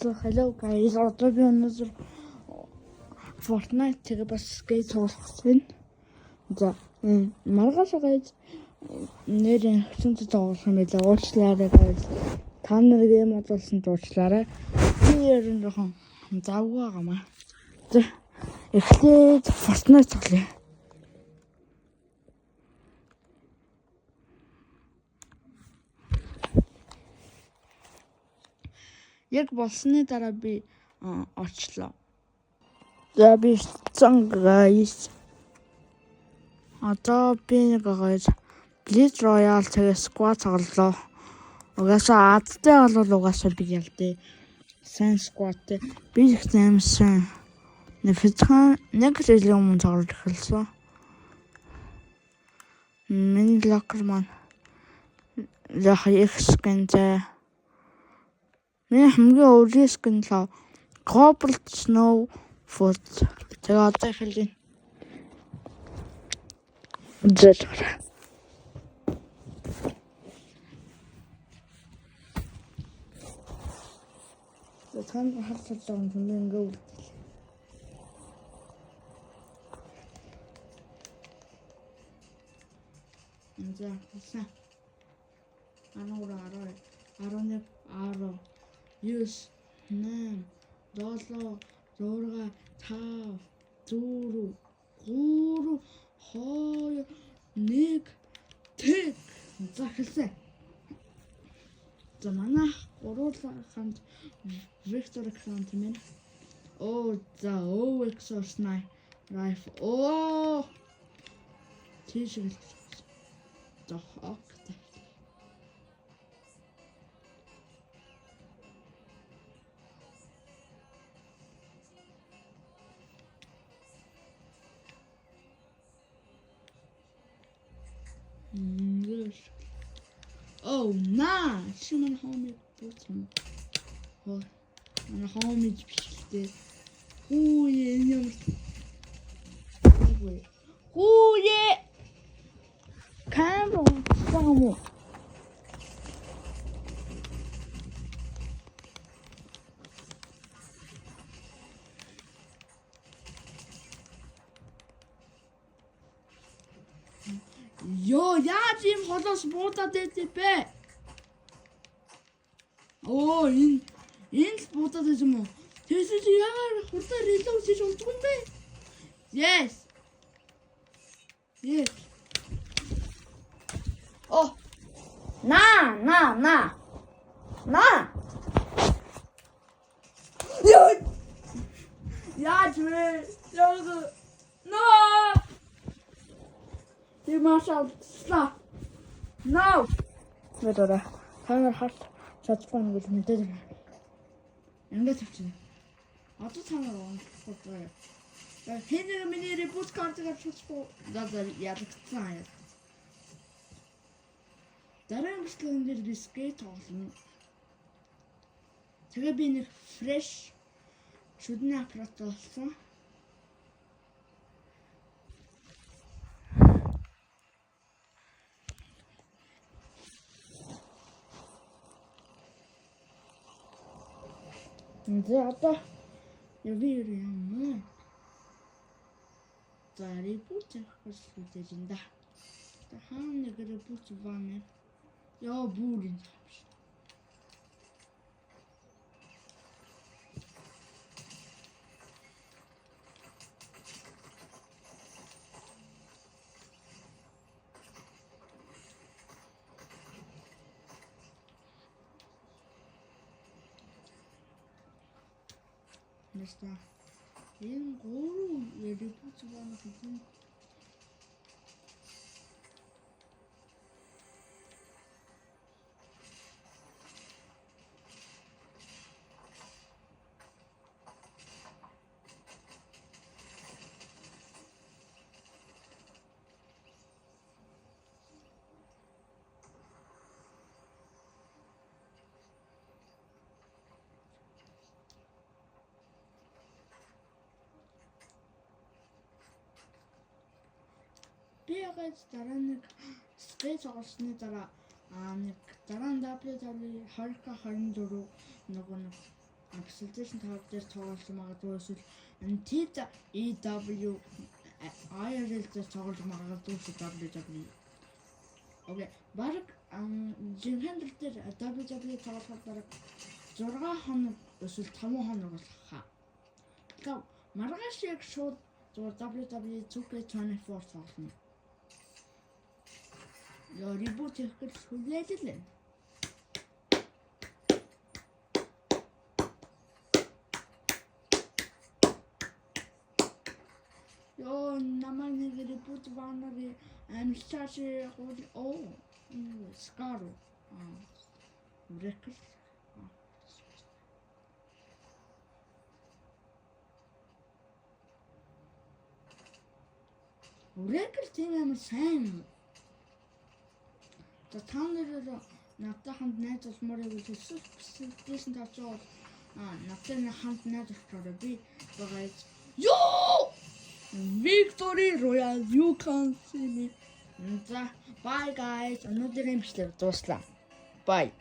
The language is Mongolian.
So hello guys, одоо би өнөөдөр Fortnite-ийг бас skate тоглох байна. За маргааш guys нэрийн хүчтэй тоглох юм байлаа. Уучлаарай guys. Та нар гейм одолсон уучлаарай. Би ерөн жоохон завгүй байгаамаа. За эхлээд Fortnite тоглоё. Яг болсны дараа би очлоо. За би цан guys. Одоо би нэг guys Blitz Royale тэгээ squad тоглолоо. Угаасаа адтай бол угаасаа би ялдээ. Сайн squad би их зэмсэн. Нэфэтхэн нэг жилийн өмнө тоглож эхэлсэн. Миний локер маань яг их скэнтэй. Миний хамгийн өвлийн скин л Cobalt Snow Foot. Тэгээ одоо эхэлж байна. Зэлгэр. Тэхэн хатсан юм ингээ үл. За хасан. Ануура 11 10 9 8 7 6 5 4 3 2 1 тэг. За хэлсэн. За манай гуруулаханд Victor account юм. Оо за OX9 rifle. Оо тийшэл. За ок. Oh, nah. Шимэн хомиг бутсан. Хоо. Манай хомиг бичлээ. Хөөе юм. Хөөе. Камера само. Йоо, яаж юм холоос буудаад байд бэ? Оо, энэ буудаад байд юм уу? Тэсэж яагаар хурдан reload хийж унтгүй юм бэ? Yes. Yes. Oh. На. Йоо. Яаж вэ? Йоо. No. You must stop. No. Мэдэрэ. Танаар хат чадсан гэж мэдээд байна. Ингээд тавьчих. Одоо танаар онцгой. Хэнэ миний репорт картыг авчихсан. За ядагцсан. Дараагийн бичлэгэн дээр би скейт тоглоно. Тэгээ би нэг fresh шүдний аппарат болсон. За одоо явъя. За репорт хийх юм да. Тахан нэг репорт ванэ. Яа бүрийн. Нэстэ. Энэ гоо репорт ванэ гэсэн. Би яг дараа нэг скетч олсны дараа нэг дараа нь W24 нөгөө нэг PlayStation 5 дээр тоглож магадгүй эсвэл Nintendo EW IRL дээр тоглож магадгүй WWE. Окей. Бараг Nintendo дээр WWE тоглоход бараг 6 хоног эсвэл 5 хоног болох хаа. Тэгэхээр маргааш яг шууд WWE 2K24 тоглоно. Яа ребут хийх гэж хүлээлээ. Яа намайг нэг ребут ванаар амжилтаар Scar Record Record тийм амар сайн. За та нарыг надтай хамт найз олмоор хэлсэн PlayStation 5 жоо надтай хамт найз олохоор би байгаа. Ёо! Victory Royale, you can see me. За bye guys. Өнөөдрийн бичлэг дуслаа. Bye.